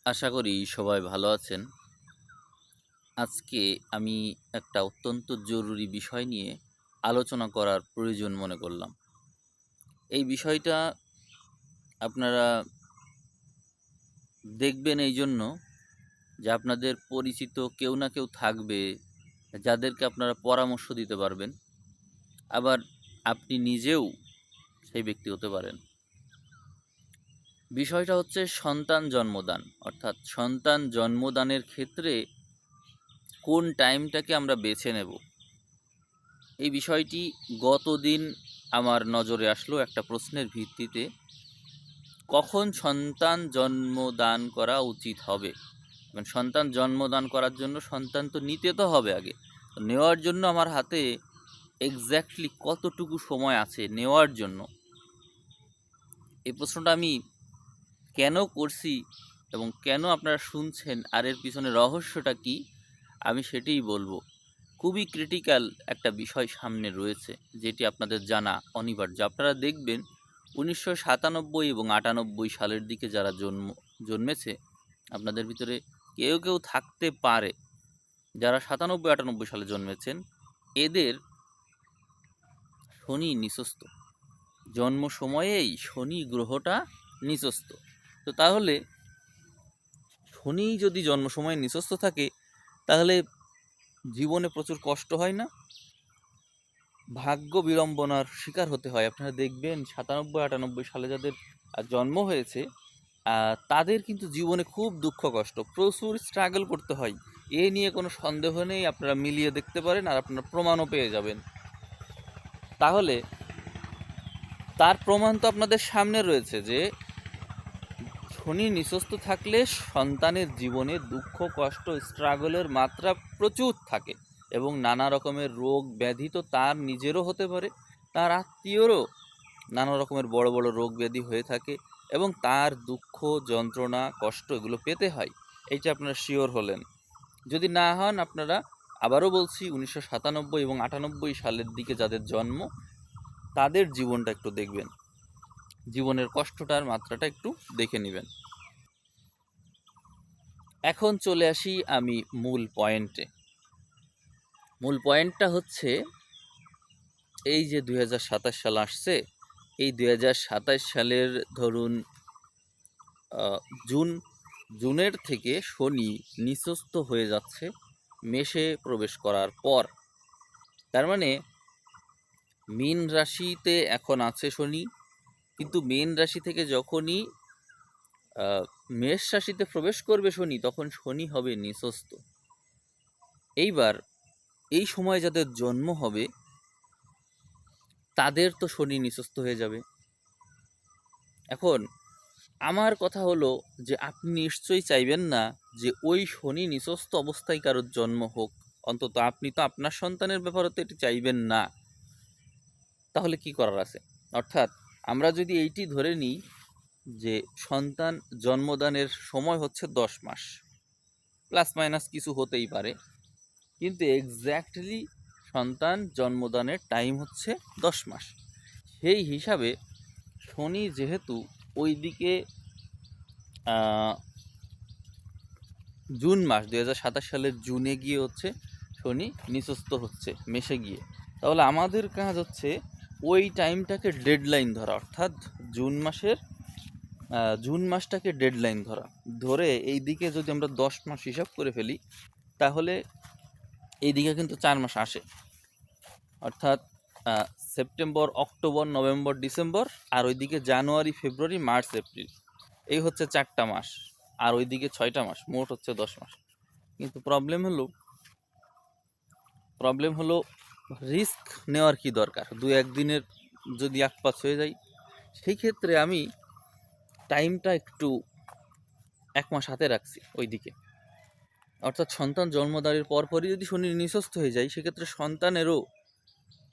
আশা করি সবাই ভালো আছেন। আজকে আমি একটা অত্যন্ত জরুরি বিষয় নিয়ে আলোচনা করার প্রয়োজন মনে করলাম। এই বিষয়টা আপনারা দেখবেন এই জন্য যে আপনাদের পরিচিত কেউ না কেউ থাকবে যাদেরকে আপনারা পরামর্শ দিতে পারবেন। আবার আপনি নিজেও সেই ব্যক্তি হতে পারেন। বিষয়টা হচ্ছে সন্তান জন্মদান, অর্থাৎ সন্তান জন্মদানের ক্ষেত্রে কোন টাইমটাকে আমরা বেছে নেব। এই বিষয়টি গতদিন আমার নজরে আসলো একটা প্রশ্নের ভিত্তিতে। কখন সন্তান জন্মদান করা উচিত হবে? মানে সন্তান জন্মদান করার জন্য সন্তান তো নিতে তো হবে আগে। তো নেওয়ার জন্য আমার হাতে এক্স্যাক্টলি কতটুকু সময় আছে নেওয়ার জন্য? এই প্রশ্নটা আমি কেন করছি এবং কেন আপনারা শুনছেন আর এর পিছনে রহস্যটা কি, আমি সেটিই বলবো। খুবই ক্রিটিক্যাল একটা বিষয় সামনে রয়েছে, যেটি আপনাদের জানা অনিবার্য। আপনারা দেখবেন 1997 এবং 98 সালের দিকে যারা জন্মেছে আপনাদের ভিতরে কেউ কেউ থাকতে পারে যারা 97-98 সালে জন্মেছেন, এদের শনি নিচস্থ। জন্ম সময়েই শনি গ্রহটা নিচস্থ। তো তাহলে শনি যদি জন্ম সময়ে নিচস্থ থাকে তাহলে জীবনে প্রচুর কষ্ট হয় না? ভাগ্য বিড়ম্বনার শিকার হতে হয়। আপনারা দেখবেন 97-98 সালে যাদের জন্ম হয়েছে তাদের কিন্তু জীবনে খুব দুঃখ কষ্ট, প্রচুর স্ট্রাগল করতে হয়। এ নিয়ে কোনো সন্দেহ নেই, আপনারা মিলিয়ে দেখতে পারেন আর আপনারা প্রমাণও পেয়ে যাবেন। তাহলে তার প্রমাণ তো আপনাদের সামনে রয়েছে যে শনি নিচস্থ থাকলে সন্তানের জীবনে দুঃখ কষ্ট স্ট্রাগলের মাত্রা প্রচুর থাকে এবং নানা রকমের রোগ ব্যাধি তো তার নিজেরও হতে পারে, তার আত্মীয়রও নানা রকমের বড় বড় রোগ ব্যাধি হয়ে থাকে এবং তার দুঃখ যন্ত্রণা কষ্ট এগুলো পেতে হয়। এইটা আপনারা শিওর হলেন। যদি না হন, আপনারা আবারও বলছি 1997 এবং 98 সালের দিকে যাদের জন্ম তাদের জীবনটা একটু দেখবেন, জীবনের কষ্টটার মাত্রাটা একটু দেখে নেবেন। এখন চলে আসি আমি মূল পয়েন্টে। মূল পয়েন্টটা হচ্ছে এই যে 2027 সাল আসছে, এই 2027 সালের ধরুন জুনের থেকে শনি নিচস্থ হয়ে যাচ্ছে মেষে প্রবেশ করার পর। তার মানে মীন রাশিতে এখন আছে শনি, কিন্তু মীন রাশি থেকে যখনই মেষ রাশিতে প্রবেশ করবে শনি, তখন শনি হবে নিচস্থ। এইবার এই সময় যাদের জন্ম হবে তাদের তো শনি নিচস্থ হয়ে যাবে। এখন আমার কথা হলো যে আপনি নিশ্চয়ই চাইবেন না যে ওই শনি নিচস্থ অবস্থায় কারোর জন্ম হোক। অন্তত আপনি তো আপনার সন্তানের ব্যাপারে তো এটি চাইবেন না। তাহলে কি করার আছে? অর্থাৎ আমরা যদি এইটি ধরে নিই যে সন্তান জন্মদানের সময় হচ্ছে 10 মাস, প্লাস মাইনাস কিছু হতেই পারে, কিন্তু এক্স্যাক্টলি সন্তান জন্মদানের টাইম হচ্ছে 10 মাস। সেই হিসাবে শনি যেহেতু ওই দিকে জুন মাস 2027 সালের জুনে গিয়ে হচ্ছে শনি নিচস্থ হচ্ছে মেষে গিয়ে, তাহলে আমাদের কাজ হচ্ছে ওই টাইমটাকে ডেডলাইন ধরা। অর্থাৎ জুন মাসটাকে ডেডলাইন ধরে এই দিকে যদি আমরা 10 মাস হিসাব করে ফেলি, তাহলে এই দিকে কিন্তু 4 মাস আসে। অর্থাৎ সেপ্টেম্বর অক্টোবর নভেম্বর ডিসেম্বর, আর ওইদিকে জানুয়ারি ফেব্রুয়ারি মার্চ এপ্রিল, এই হচ্ছে 4টা মাস, আর ওইদিকে 6টা মাস, মোট হচ্ছে 10 মাস। কিন্তু প্রবলেম হলো রিস্ক নেওয়ার কি দরকার? 2-1 দিনের যদি একপাশ হয়ে যায়, সেই ক্ষেত্রে আমি টাইমটা একটু 1 মাস হাতে রাখছি ওইদিকে। অর্থাৎ সন্তান জন্মদানের পরপরই যদি শনি নিঃস্বস্থ হয়ে যায়, সেক্ষেত্রে সন্তানেরও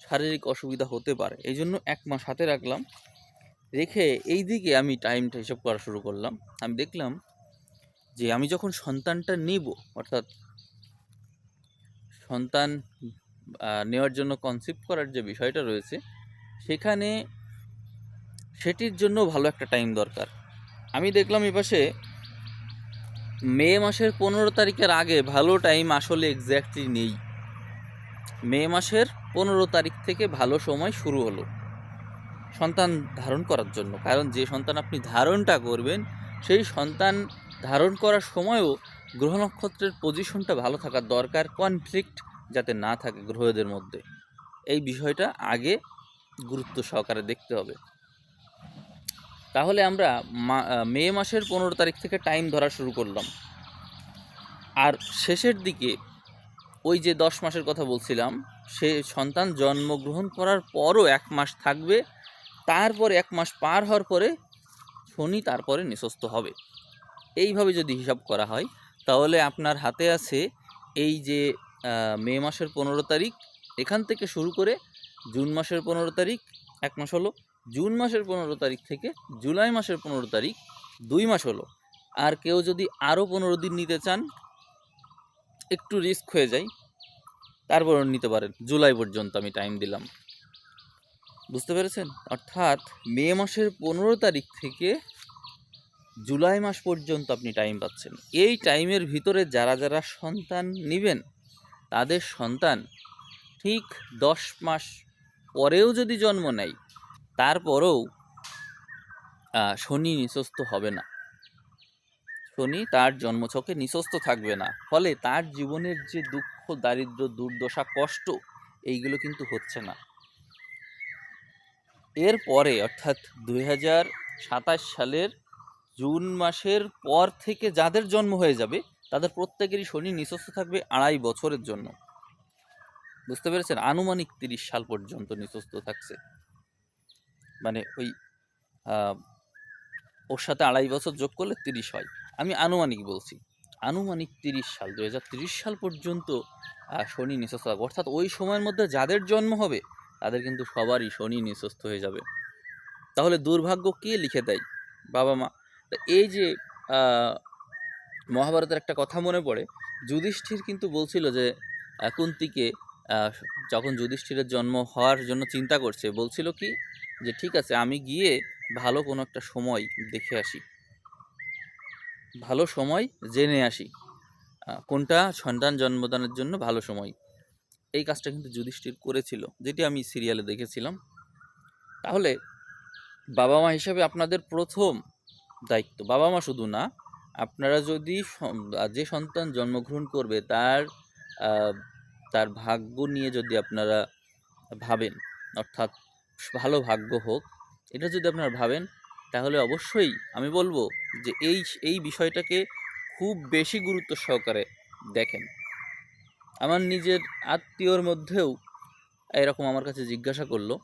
শারীরিক অসুবিধা হতে পারে। এই জন্য 1 মাস হাতে রাখলাম। রেখে এই দিকে আমি টাইমটা হিসাব করা শুরু করলাম। আমি দেখলাম যে আমি যখন সন্তানটা নিব, অর্থাৎ সন্তান নেওয়ার জন্য কনসিপ্ট করার যে বিষয়টা রয়েছে, সেখানে সেটির জন্য ভালো একটা টাইম দরকার। আমি দেখলাম এপাশে মে মাসের 15 তারিখের আগে ভালো টাইম আসলে এক্স্যাক্টলি নেই। মে মাসের 15 তারিখ থেকে ভালো সময় শুরু হলো সন্তান ধারণ করার জন্য। কারণ যে সন্তান আপনি ধারণটা করবেন সেই সন্তান ধারণ করার সময়ও গ্রহ নক্ষত্রের পজিশনটা ভালো থাকার দরকার, কনফ্লিক্ট যাতে না থাকে গ্রহদের মধ্যে। এই বিষয়টা আগে গুরুত্ব সহকারে দেখতে হবে। তাহলে আমরা মে মাসের 15 তারিখ থেকে টাইম ধরা শুরু করলাম, আর শেষের দিকে ওই যে 10 মাসের কথা বলছিলাম, সে সন্তান জন্মগ্রহণ করার পরও 1 মাস থাকবে, তারপরে 1 মাস পার হওয়ার পরে শনি তারপরে নিঃস্বস্ত হবে। এইভাবে যদি হিসাব করা হয় তাহলে আপনার হাতে আছে এই যে মে মাসের 15 তারিখ, এখান থেকে শুরু করে জুন মাসের 15 তারিখ 1 মাস হলো, জুন মাসের 15 তারিখ থেকে জুলাই মাসের 15 তারিখ 2 মাস হলো। আর কেউ যদি আরও 15 দিন নিতে চান, একটু রিস্ক হয়ে যায়, তারপর নিতে পারেন। জুলাই পর্যন্ত আমি টাইম দিলাম, বুঝতে পেরেছেন? অর্থাৎ মে মাসের 15 তারিখ থেকে জুলাই মাস পর্যন্ত আপনি টাইম পাচ্ছেন। এই টাইমের ভিতরে যারা যারা সন্তান নেবেন তাদের সন্তান ঠিক 10 মাস পরেও যদি জন্ম নেয়, তারপরেও শনি নিঃস্বস্ত হবে না, শনি তার জন্মছকে নিঃস্বস্ত থাকবে না। ফলে তার জীবনের যে দুঃখ, দারিদ্র্য, দুর্দশা, কষ্ট, এইগুলো কিন্তু হচ্ছে না। এরপরে অর্থাৎ 2027 সালের জুন মাসের পর থেকে যাদের জন্ম হয়ে যাবে তাদের প্রত্যেকেরই শনি নিঃস্বস্ত থাকবে 2.5 বছরের জন্য, বুঝতে পেরেছেন? আনুমানিক 30 সাল পর্যন্ত নিঃস্বস্ত থাকছে। মানে ওই ওর সাথে 2.5 বছর যোগ করলে 30 হয়। আমি আনুমানিক বলছি, আনুমানিক 30 সাল, 2030 সাল পর্যন্ত শনি নিঃস্বস্ত থাকবে। অর্থাৎ ওই সময়ের মধ্যে যাদের জন্ম হবে তাদের কিন্তু সবারই শনি নিঃস্বস্ত হয়ে যাবে। তাহলে দুর্ভাগ্য কে লিখে দেয়? বাবা মা। এই যে মহাভারতের একটা কথা মনে পড়ে, যুধিষ্ঠির কিন্তু বলছিল যে কুন্তিকে, যখন যুধিষ্ঠিরের জন্ম হওয়ার জন্য চিন্তা করছে, বলছিল কি যে ঠিক আছে আমি গিয়ে ভালো কোনো একটা সময় দেখে আসি, ভালো সময় জেনে আসি কোনটা সন্তান জন্মদানের জন্য ভালো সময়। এই কাজটা কিন্তু যুধিষ্ঠির করেছিল, যেটি আমি সিরিয়ালে দেখেছিলাম। তাহলে বাবা মা হিসাবে আপনাদের প্রথম দায়িত্ব, বাবা মা শুধু না, আপনারা যদি যে সন্তান জন্মগ্রহণ করবে তার ভাগ্য নিয়ে যদি আপনারা ভাবেন, অর্থাৎ ভালো ভাগ্য হোক, এটা যদি আপনারা ভাবেন, তাহলে অবশ্যই আমি বলবো যে এই বিষয়টাকে খুব বেশি গুরুত্ব সহকারে দেখেন। আমার নিজের আত্মীয়র মধ্যেও এরকম আমার কাছে জিজ্ঞাসা করলো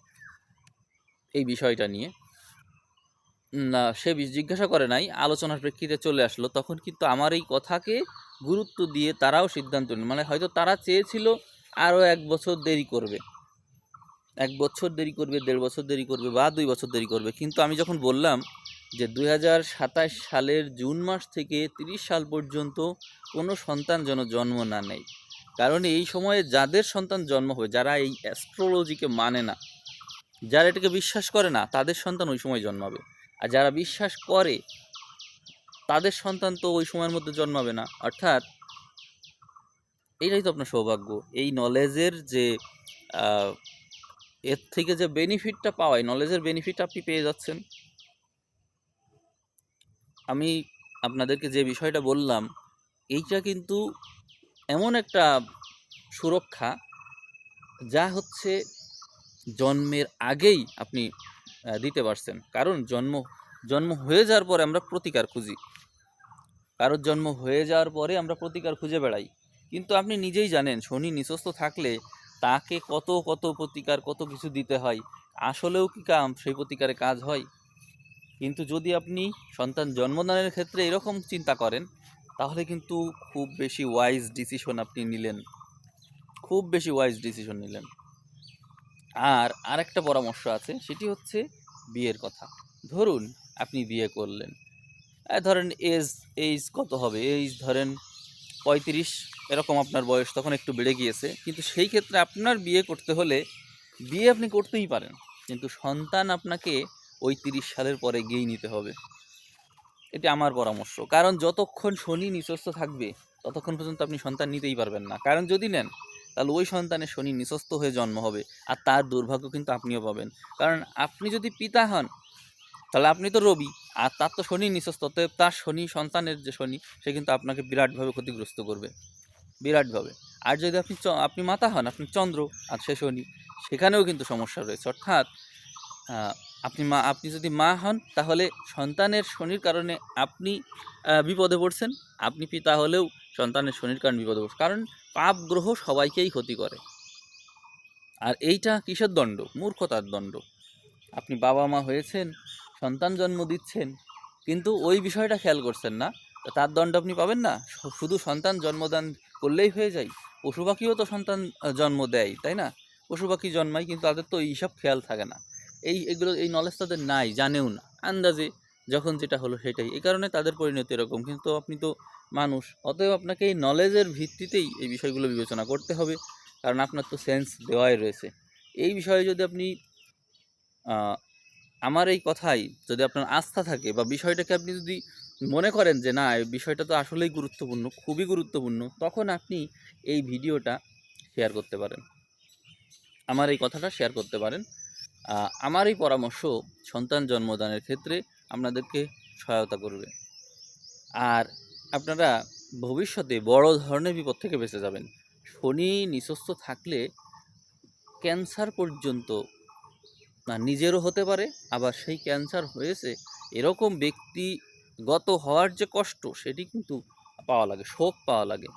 এই বিষয়টা নিয়ে, না সে জিজ্ঞাসা করে নাই, আলোচনার প্রেক্ষিতে চলে আসলো। তখন কিন্তু আমার এই কথাকে গুরুত্ব দিয়ে তারাও সিদ্ধান্ত নিল, মানে হয়তো তারা চেয়েছিল আরও 1 বছর দেরি করবে, 1 বছর দেরি করবে, 1.5 বছর দেরি করবে, বা 2 বছর দেরি করবে। কিন্তু আমি যখন বললাম যে 2027 সালের জুন মাস থেকে 30 সাল পর্যন্ত কোনো সন্তান যেন জন্ম না নেয়, কারণ এই সময়ে যাদের সন্তান জন্ম হবে, যারা এই অ্যাস্ট্রোলজিকে মানে না, যারা এটাকে বিশ্বাস করে না, তাদের সন্তান ওই সময় জন্মাবে। আর যারা বিশ্বাস করে তাদের সন্তান তো ওই সময়ের মধ্যে জন্মাবে না। অর্থাৎ এইটাই তো আপনার সৌভাগ্য, এই নলেজের যে এর থেকে যে বেনিফিটটা পাওয়ায়, নলেজের বেনিফিট আপনি পেয়ে যাচ্ছেন। আমি আপনাদেরকে যে বিষয়টা বললাম, এইটা কিন্তু এমন একটা সুরক্ষা যা হচ্ছে জন্মের আগেই আপনি দিতে পারছেন। কারণ জন্ম হয়ে যাওয়ার পরে আমরা প্রতিকার খুঁজি, কারোর জন্ম হয়ে যাওয়ার পরে আমরা প্রতিকার খুঁজে বেড়াই। কিন্তু আপনি নিজেই জানেন শনি নিঃস্বস্ত থাকলে তাকে কত কত প্রতিকার, কত কিছু দিতে হয়, আসলেও কি সেই প্রতিকারে কাজ হয়? কিন্তু যদি আপনি সন্তান জন্মদানের ক্ষেত্রে এরকম চিন্তা করেন, তাহলে কিন্তু খুব বেশি ওয়াইজ ডিসিশন আপনি নিলেন, খুব বেশি ওয়াইজ ডিসিশন নিলেন। আর আরেকটা পরামর্শ আছে, সেটি হচ্ছে বিয়ের কথা। ধরুন আপনি বিয়ে করলেন, ধরেন এইজ কত হবে, এইজ ধরেন 35 এরকম আপনার বয়স, তখন একটু বেড়ে গিয়েছে। কিন্তু সেই ক্ষেত্রে আপনার বিয়ে করতে হলে বিয়ে আপনি করতেই পারেন, কিন্তু সন্তান আপনাকে ওই 30 সালের পরে গিয়েই নিতে হবে। এটি আমার পরামর্শ। কারণ যতক্ষণ শনি নিচস্থ থাকবে ততক্ষণ পর্যন্ত আপনি সন্তান নিতেই পারবেন না। কারণ যদি নেন তাহলে ওই সন্তানের শনি নিচস্থ হয়ে জন্ম হবে, আর তার দুর্ভাগ্য কিন্তু আপনিও পাবেন। কারণ আপনি যদি পিতা হন তাহলে আপনি তো রবি, আর তার তো শনি নিচস্থ, অতএব তার শনি, সন্তানের যে শনি, সে কিন্তু আপনাকে বিরাটভাবে ক্ষতিগ্রস্ত করবে, বিরাটভাবে। আর যদি আপনি মাতা হন, আপনি চন্দ্র আর সে শনি, সেখানেও কিন্তু সমস্যা রয়েছে। অর্থাৎ আপনি যদি মা হন তাহলে সন্তানের শনির কারণে আপনি বিপদে পড়ছেন, আপনি পিতা হলেও সন্তানের শনির কারণে বিপদে পড়ছেন। কারণ পাপ গ্রহ সবাইকেই ক্ষতি করে। আর এইটা কিসের দণ্ড? মূর্খতার দণ্ড। আপনি বাবা মা হয়েছেন, সন্তান জন্ম দিচ্ছেন, কিন্তু ওই বিষয়টা খেয়াল করছেন না, তার দণ্ড আপনি পাবেন না। শুধু সন্তান জন্মদান করলেই হয়ে যায়? পশু পাখিও তো সন্তান জন্ম দেয়, তাই না? পশু পাখি জন্মায়, কিন্তু তাদের তো এইসব খেয়াল থাকে না। এই নলেজ তাদের নাই, জানেও না, আন্দাজে যখন যেটা হলো সেটাই। এই কারণে তাদের পরিণতি এরকম। কিন্তু আপনি তো মানুষ, অতএব আপনাকে এই নলেজের ভিত্তিতেই এই বিষয়গুলো বিবেচনা করতে হবে, কারণ আপনার তো সেন্স দেওয়াই রয়েছে। এই বিষয়ে যদি আপনি আমার এই কথাই যদি আপনার আস্থা থাকে, বা বিষয়টাকে আপনি যদি মনে করেন যে না, এই বিষয়টা তো আসলেই গুরুত্বপূর্ণ, খুবই গুরুত্বপূর্ণ, তখন আপনি এই ভিডিওটা শেয়ার করতে পারেন, আমার এই কথাটা শেয়ার করতে পারেন। আমার এই পরামর্শ সন্তান জন্মদানের ক্ষেত্রে আপনাদেরকে সহায়তা করবে, আর আপনারা ভবিষ্যতে বড় ধরনের বিপদ থেকে বেঁচে যাবেন। শনি নিচস্থ থাকলে ক্যান্সার পর্যন্ত না নিজেরও হতে পারে, আবার সেই ক্যান্সার হয়েছে এরকম ব্যক্তিগত হওয়ার যে কষ্ট, সেটি কিন্তু পাওয়া লাগে, শোক পাওয়া লাগে।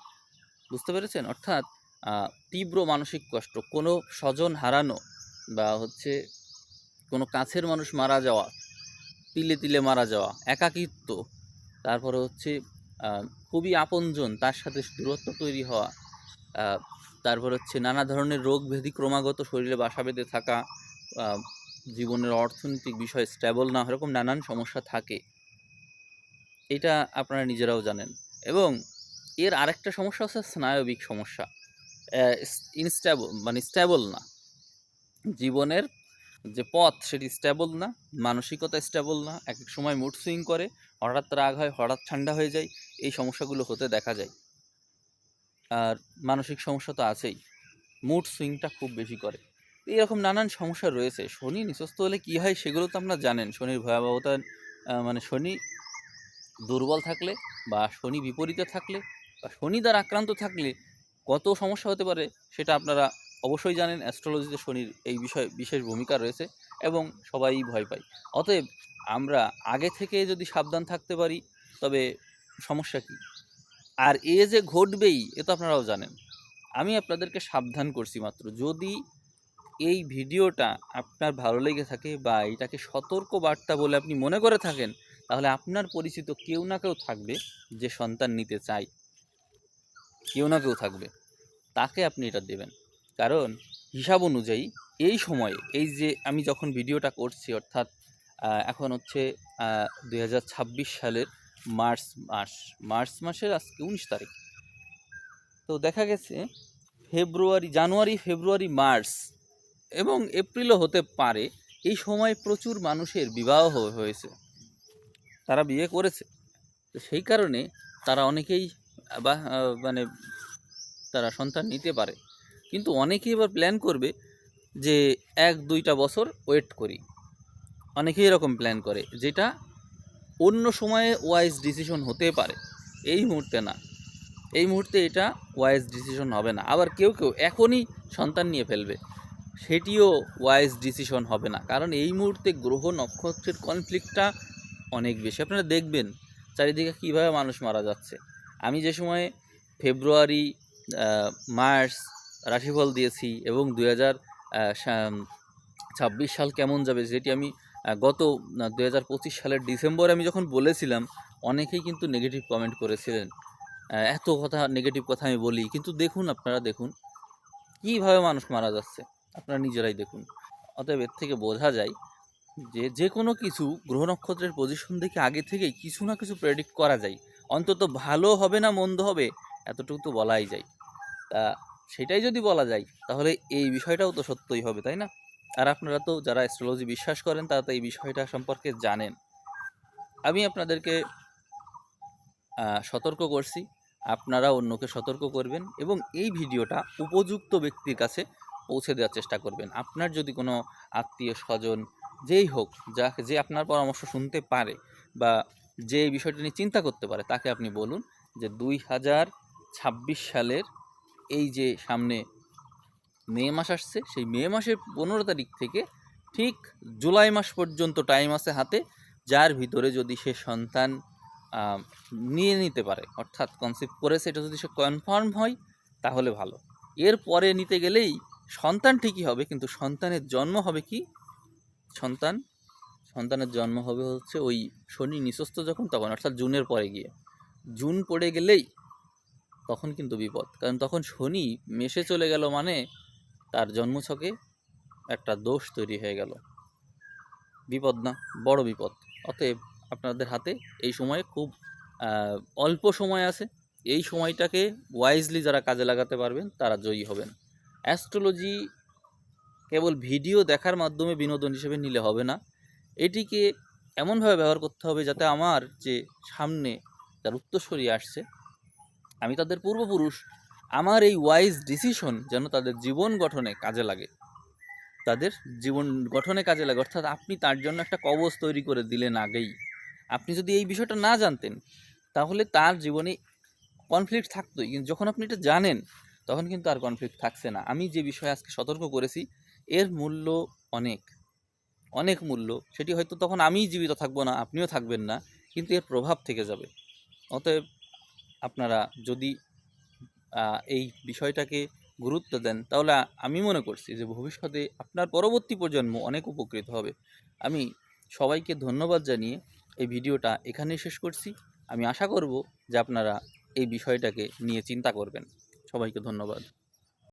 বুঝতে পেরেছেন? অর্থাৎ তীব্র মানসিক কষ্ট, কোনো স্বজন হারানো, বা হচ্ছে কোনো কাছের মানুষ মারা যাওয়া, তিলে তিলে মারা যাওয়া, একাকিত্ব, তারপরে হচ্ছে খুবই আপনজন তার সাথে দূরত্ব তৈরি হওয়া, তারপর হচ্ছে নানা ধরনের রোগ ব্যাধি ক্রমাগত শরীরে বাসা বেঁধে থাকা, জীবনের অর্থনৈতিক বিষয় স্টেবল না, এরকম নানান সমস্যা থাকে। এটা আপনারা নিজেরাও জানেন। এবং এর আরেকটা সমস্যা হচ্ছে স্নায়বিক সমস্যা। স্টেবল না, জীবনের যে পথ সেটি স্টেবল না, মানসিকতা স্টেবল না, এক এক সময় মুড সুইং করে, হঠাৎ রাগ হয়, হঠাৎ ঠান্ডা হয়ে যায়, এই সমস্যাগুলো হতে দেখা যায়। আর মানসিক সমস্যা তো আছেই, মুড সুইংটা খুব বেশি করে। এরকম নানান সমস্যা রয়েছে। শনি নিচস্থ হলে কী হয় সেগুলো তো আপনারা জানেন। শনির ভয়াবহতা, শনি দুর্বল থাকলে, বা শনি বিপরীতে থাকলে, বা শনি দ্বারা আক্রান্ত থাকলে কত সমস্যা হতে পারে সেটা আপনারা অবশ্যই জানেন। অ্যাস্ট্রোলজিতে শনির এই বিষয়ে বিশেষ ভূমিকা রয়েছে এবং সবাই ভয় পায়। অতএব আমরা আগে থেকে যদি সাবধান থাকতে পারি তবে সমস্যা কী? আর যে ঘটবেই এ তো আপনারাও জানেন। আমি আপনাদেরকে সাবধান করছি মাত্র। যদি এই ভিডিওটা আপনার ভালো লেগে থাকে, বা এটাকে সতর্ক বার্তা বলে আপনি মনে করে থাকেন, তাহলে আপনার পরিচিত কেউ না কেউ থাকবে যে সন্তান নিতে চায়, কেউ না কেউ থাকবে, তাকে আপনি এটা দেবেন। কারণ হিসাব অনুযায়ী এই সময়ে, এই যে আমি যখন ভিডিওটা করছি, অর্থাৎ এখন হচ্ছে 2026 সালের মার্চ মাসের আজকে 19 তারিখ। তো দেখা গেছে জানুয়ারি, ফেব্রুয়ারি, মার্চ এবং এপ্রিলও হতে পারে, এই সময় প্রচুর মানুষের বিবাহ হয়েছে, তারা বিয়ে করেছে। তো সেই কারণে তারা অনেকেই তারা সন্তান নিতে পারে। কিন্তু অনেকেই এবার প্ল্যান করবে যে 1-2টা বছর ওয়েট করি, অনেকেই এরকম প্ল্যান করে, যেটা অন্য সময়ে ওয়াইজ ডিসিশন হতে পারে, এই মুহূর্তে না। এই মুহূর্তে এটা ওয়াইজ ডিসিশন হবে না। আবার কেউ কেউ এখনই সন্তান নিয়ে ফেলবে, সেটিও ওয়াইজ ডিসিশন হবে না। কারণ এই মুহূর্তে গ্রহ নক্ষত্রের কনফ্লিক্টটা অনেক বেশি। আপনারা দেখবেন চারিদিকে কীভাবে মানুষ মারা যাচ্ছে। আমি যে সময়ে ফেব্রুয়ারি, মার্চ রাশিফল দিয়েছি, এবং 2026 সাল কেমন যাবে যেটি আমি গত 2025 সালের ডিসেম্বরে আমি যখন বলেছিলাম, অনেকেই কিন্তু নেগেটিভ কমেন্ট করেছিলেন, এত কথা নেগেটিভ কথা আমি বলি, কিন্তু আপনারা দেখুন কীভাবে মানুষ মারা যাচ্ছে, আপনারা নিজেরাই দেখুন। অতএব এর থেকে বোঝা যায় যে কোনো কিছু গ্রহ নক্ষত্রের পজিশন দেখে আগে থেকেই কিছু না কিছু প্রেডিক্ট করা যায়। অন্তত ভালো হবে না মন্দ হবে এতটুকু তো বলাই যায়। তা সেটাই যদি বলা যায় তাহলে এই বিষয়টাও তো সত্যই হবে, তাই না? আর আপনারা তো যারা অ্যাস্ট্রোলজি বিশ্বাস করেন তারা তো এই বিষয়টা সম্পর্কে জানেন। আমি আপনাদেরকে সতর্ক করছি, আপনারা অন্যকে সতর্ক করবেন এবং এই ভিডিওটা উপযুক্ত ব্যক্তির কাছে পৌঁছে দেওয়ার চেষ্টা করবেন। আপনার যদি কোনো আত্মীয় স্বজন যেই হোক, যে আপনার পরামর্শ শুনতে পারে বা যে এই বিষয়টা নিয়ে চিন্তা করতে পারে, তাকে আপনি বলুন যে 2026 সালের এই যে সামনে মে মাস আসছে, সেই মে মাসের 15 তারিখ থেকে ঠিক জুলাই মাস পর্যন্ত টাইম আছে হাতে, যার ভিতরে যদি সে সন্তান নিয়ে নিতে পারে, অর্থাৎ কনসেপ্ট করেছে, এটা যদি সে কনফার্ম হয় তাহলে ভালো। এরপরে নিতে গেলেই সন্তান ঠিকই হবে, কিন্তু সন্তানের জন্ম হবে কি, সন্তানের জন্ম হবে হচ্ছে ওই শনি নিঃস্ত যখন, তখন অর্থাৎ জুনের পরে গিয়ে। জুন পড়ে গেলেই তখন কিন্তু বিপদ, কারণ তখন শনি মেষে চলে গেল, মানে তার জন্মছকে একটা দোষ তৈরি হয়ে গেল। বিপদ না, বড় বিপদ। অতএব আপনাদের হাতে এই সময়ে খুব অল্প সময় আছে, এই সময়টাকে ওয়াইজলি যারা কাজে লাগাতে পারবেন তারা জয়ী হবেন। অ্যাস্ট্রোলজি কেবল ভিডিও দেখার মাধ্যমে বিনোদন হিসেবে নিলে হবে না, এটিকে এমনভাবে ব্যবহার করতে হবে যাতে আমার যে সামনে যার উত্তরসূরি আসছে, আমি তাদের পূর্বপুরুষ, আমার এই ওয়াইজ ডিসিশন যেন তাদের জীবন গঠনে কাজে লাগে, অর্থাৎ আপনি তার জন্য একটা কবচ তৈরি করে দিলেন আগেই। আপনি যদি এই বিষয়টা না জানতেন তাহলে তার জীবনে কনফ্লিক্ট থাকতোই, কিন্তু যখন আপনি এটা জানেন তখন কিন্তু আর কনফ্লিক্ট থাকছে না। আমি যে বিষয়ে আজকে সতর্ক করেছি এর মূল্য অনেক অনেক মূল্য, সেটি হয়তো তখন আমিই জীবিত থাকবো না, আপনিও থাকবেন না, কিন্তু এর প্রভাব থেকে যাবে। অতএব আপনারা যদি এই বিষয়টাকে গুরুত্ব দেন তাহলে আমি মনে করছি যে ভবিষ্যতে আপনার পরবর্তী প্রজন্ম অনেক উপকৃত হবে। আমি সবাইকে ধন্যবাদ জানিয়ে এই ভিডিওটা এখানেই শেষ করছি। আমি আশা করব যে আপনারা এই বিষয়টাকে নিয়ে চিন্তা করবেন। সবাইকে ধন্যবাদ।